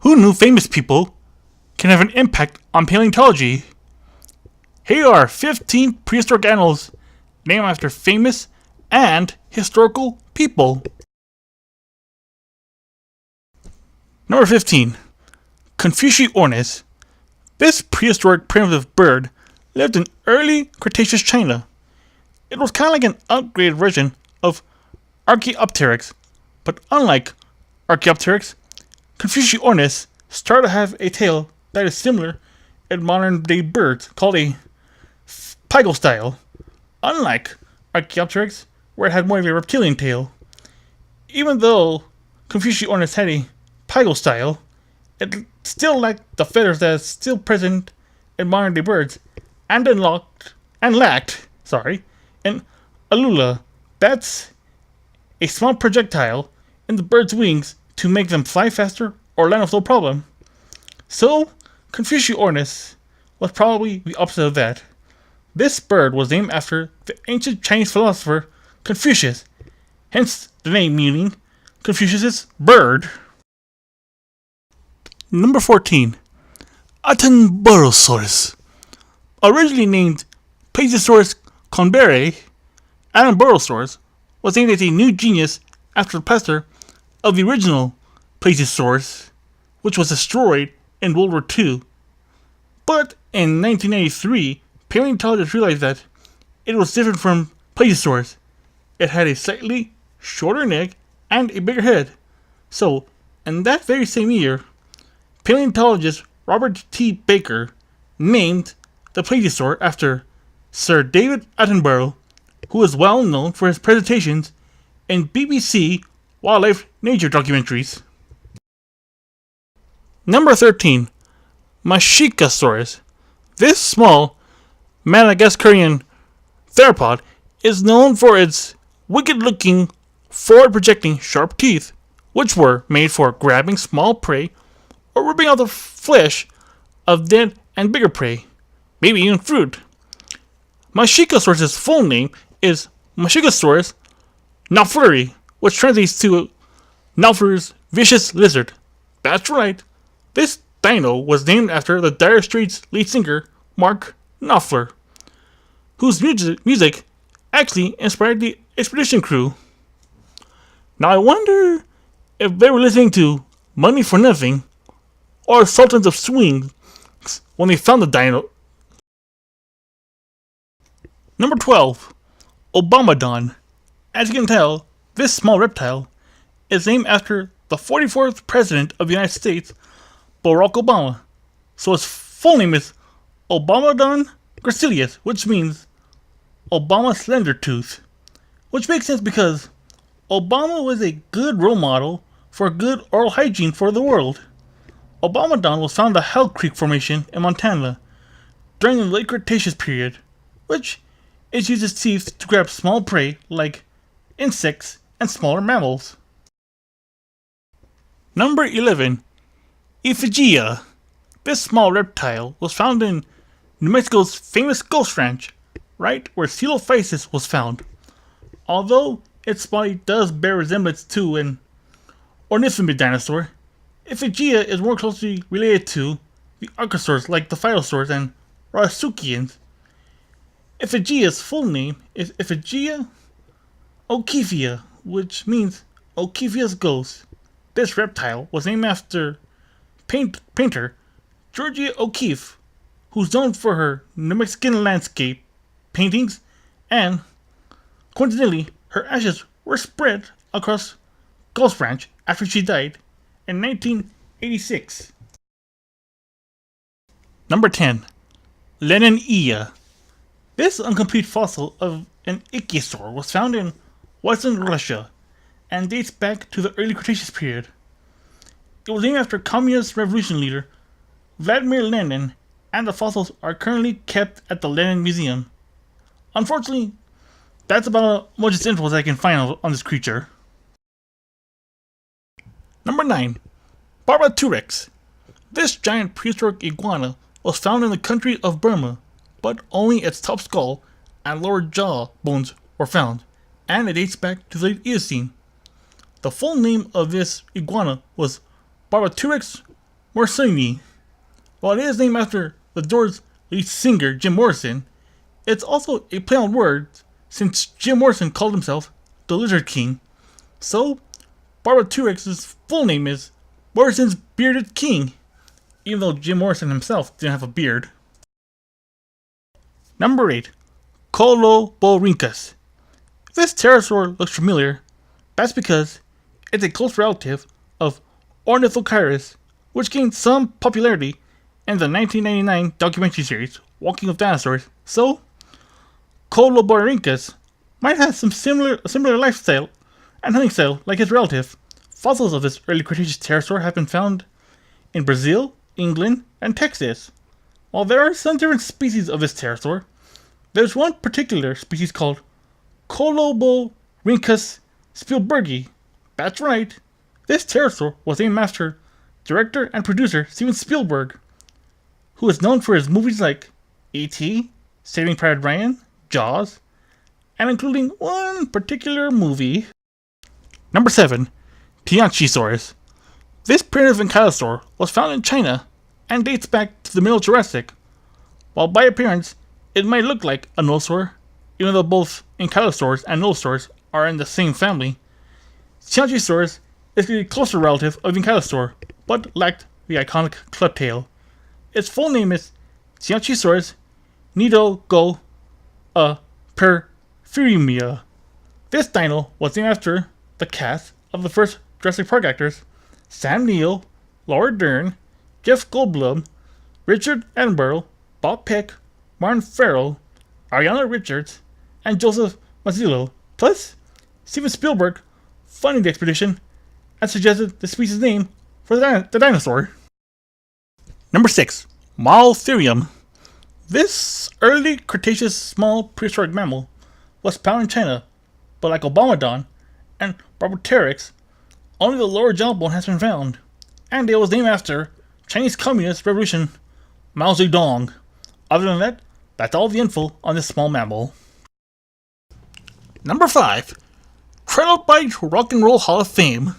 Who knew famous people can have an impact on paleontology? Here are 15 prehistoric animals named after famous and historical people. Number 15. Confuciornis. This prehistoric primitive bird lived in early Cretaceous China. It was kind of like an upgraded version of Archaeopteryx, but unlike Archaeopteryx, Confuciornis started to have a tail that is similar in modern day birds called a pygostyle, unlike Archaeopteryx, where it had more of a reptilian tail. Even though Confuciornis had a pygostyle, it still lacked the feathers that is still present in modern day birds, and lacked an alula. That's a small projectile in the bird's wings to make them fly faster or land with no problem. So, Confuciornis was probably the opposite of that. This bird was named after the ancient Chinese philosopher Confucius, hence the name meaning Confucius's bird. Number 14. Attenborosaurus. Originally named Plesiosaurus conbere, Attenborosaurus was named as a new genus after the predecessor of the original Plesiosaurus, which was destroyed in World War II. But in 1993, paleontologists realized that it was different from Plesiosaurus. It had a slightly shorter neck and a bigger head. So, in that very same year, paleontologist Robert T. Baker named the plesiosaur after Sir David Attenborough, who is well known for his presentations in BBC wildlife nature documentaries. Number 13. Mashikasaurus. This small Madagascarian theropod is known for its wicked-looking, forward-projecting sharp teeth, which were made for grabbing small prey or ripping out the flesh of dead and bigger prey, maybe even fruit. Mashikasaurus' full name is Mashikasaurus knopfleri, which translates to Knopfler's vicious lizard. That's right, this dino was named after the Dire Straits lead singer Mark Knopfler, whose music actually inspired the expedition crew. Now I wonder if they were listening to Money for Nothing or Sultans of Swing when they found the dino. Number 12. Obamadon. As you can tell, this small reptile is named after the 44th President of the United States, Barack Obama. So its full name is Obamadon gracilius, which means Obama slender tooth. Which makes sense because Obama was a good role model for good oral hygiene for the world. Obamadon was found in the Hell Creek Formation in Montana during the late Cretaceous period, which it uses teeth to grab small prey like insects and smaller mammals. Number 11. Ephigia. This small reptile was found in New Mexico's famous Ghost Ranch, right where Coelophysis was found. Although its body does bear resemblance to an ornithomid dinosaur, Ephigia is more closely related to the archosaurs like the phytosaurs and rauisuchians. Ephigia's full name is Ephigia O'Keefeia, which means O'Keefea's ghost. This reptile was named after painter Georgia O'Keeffe, who's known for her New Mexican landscape paintings, and coincidentally, her ashes were spread across Ghost Ranch after she died in 1986. Number 10. Leninea. This incomplete fossil of an ichthyosaur was found in western Russia and dates back to the early Cretaceous period. It was named after Communist Revolution leader Vladimir Lenin, and the fossils are currently kept at the Lenin Museum. Unfortunately, that's about as much info as I can find on this creature. Number 9. Barbaturex. This giant prehistoric iguana was found in the country of Burma, but only its top skull and lower jaw bones were found, and it dates back to the late Eocene. The full name of this iguana was Barbaturex Morrissey. While it is named after the Doors lead singer Jim Morrison, it's also a play on words since Jim Morrison called himself the Lizard King. So, Barbaturix's full name is Morrison's Bearded King, even though Jim Morrison himself didn't have a beard. Number 8. Coloborhynchus. If this pterosaur looks familiar, that's because it's a close relative of Ornithocheirus, which gained some popularity in the 1999 documentary series Walking with Dinosaurs. So, Coloborhynchus might have some similar lifestyle and hunting style like his relative. Fossils of this early Cretaceous pterosaur have been found in Brazil, England, and Texas. While there are some different species of this pterosaur, there's one particular species called Coloborhynchus spielbergi. That's right, this pterosaur was named after director and producer Steven Spielberg, who is known for his movies like E.T., Saving Private Ryan, Jaws, and including one particular movie. Number 7. Tianqisaurus. This primitive ankylosaur was found in China and dates back to the Middle Jurassic. While by appearance it might look like a nodosaur, even though both ankylosaurs and nodosaurs are in the same family, Tianqisaurus is a closer relative of ankylosaur, but lacked the iconic club tail. Its full name is Tianqisaurus nidogo perfumia. This dino was named after the cast of the first Jurassic Park actors Sam Neill, Laura Dern, Jeff Goldblum, Richard Attenborough, Bob Peck, Martin Farrell, Ariana Richards, and Joseph Mazzillo. Plus, Steven Spielberg funding the expedition and suggested the species name for the dinosaur. Number 6. Maltherium. This early Cretaceous small prehistoric mammal was found in China, but like Obamadon and Barbaturix, only the lower jawbone has been found, and it was named after Chinese Communist Revolution Mao Zedong. Other than that, that's all the info on this small mammal. Number 5. Trilobite Rock and Roll Hall of Fame.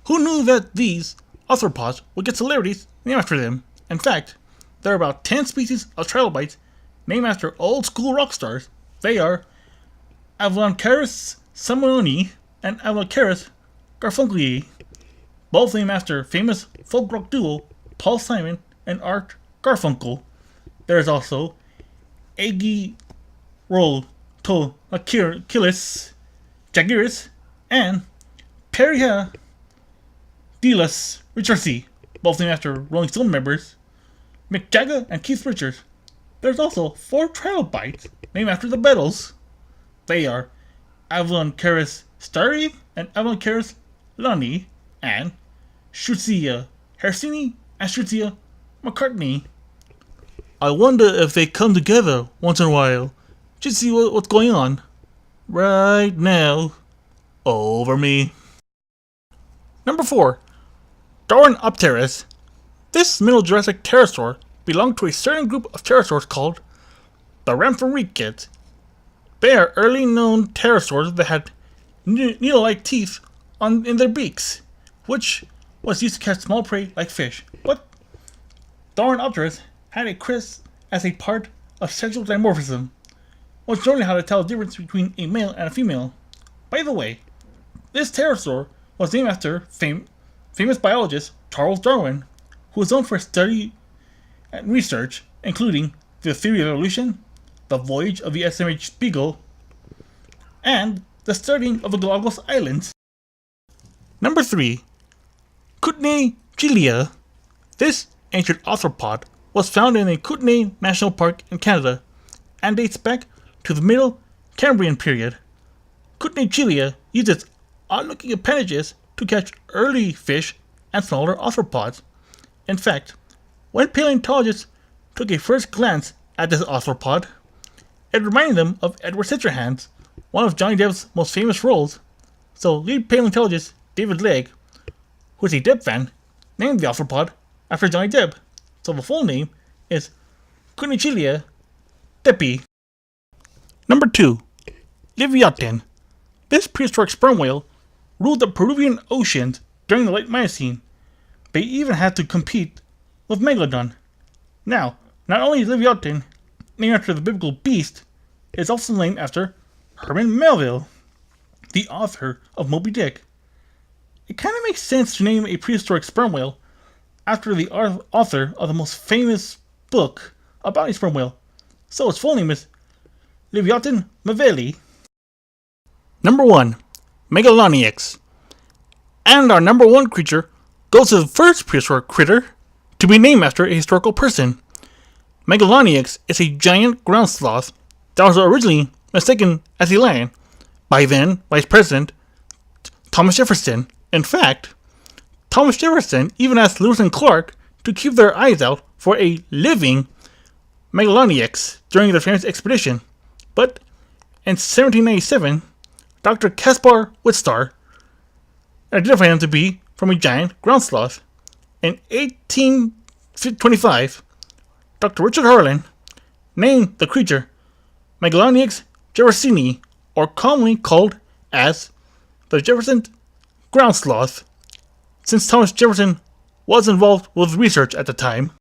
Who knew that these arthropods would get celebrities named after them? In fact, there are about 10 species of trilobites named after old school rock stars. They are Avlancaris Simonii and Avlancaris Garfunkelii, both named after famous folk rock duo Paul Simon and Art Garfunkel. There is also Agiroltoachilis Jagiris and Peria Delas Richardsi, both named after Rolling Stone members Mick Jagger and Keith Richards. There's also 4 trilobites named after the Beatles. They are Avlancaris Starry and Avlancaris Lani and Schutzia Hersini and Schutzia McCartney. I wonder if they come together once in a while. Just see what's going on. Right now. Over me. Number 4. Darwinopterus. This Middle Jurassic pterosaur belonged to a certain group of pterosaurs called the Rhamphorhynchids. They are early known pterosaurs that had needle-like teeth in their beaks, which was used to catch small prey like fish. But Darwinopterus had a crest as a part of sexual dimorphism, which showed how to tell the difference between a male and a female. By the way, this pterosaur was named after famous biologist Charles Darwin, who was known for study and research, including the theory of evolution, the voyage of the SMH Beagle, and the studying of the Galapagos Islands. Number 3. Kootenay Chilia. This ancient arthropod was found in the Kootenay National Park in Canada and dates back to the Middle Cambrian period. Kootenay Chilia used its odd-looking appendages to catch early fish and smaller arthropods. In fact, when paleontologists took a first glance at this arthropod, it reminded them of Edward Scissorhands, one of Johnny Depp's most famous roles. So lead paleontologist David Legg, who is a Depp fan, named the arthropod after Johnny Depp. So the full name is Kunichilia Deppi. Number 2. Leviathan. This prehistoric sperm whale ruled the Peruvian oceans during the late Miocene. They even had to compete with Megalodon. Now, not only is Leviathan named after the biblical beast, it's also named after Herman Melville, the author of Moby Dick. It kind of makes sense to name a prehistoric sperm whale after the author of the most famous book about a sperm whale. So its full name is Leviathan Melville. Number 1. Megalonyx. And our number 1 creature goes to the first prehistoric critter to be named after a historical person. Megalonyx is a giant ground sloth that was originally mistaken as a lion by then Vice President Thomas Jefferson. In fact, Thomas Jefferson even asked Lewis and Clark to keep their eyes out for a living Megalonyx during their famous expedition. But in 1797, Dr. Caspar Wistar identified him to be from a giant ground sloth. In 1825, Dr. Richard Harlan named the creature Megalonyx jeffersoni, or commonly called as the Jefferson ground sloth, since Thomas Jefferson was involved with research at the time.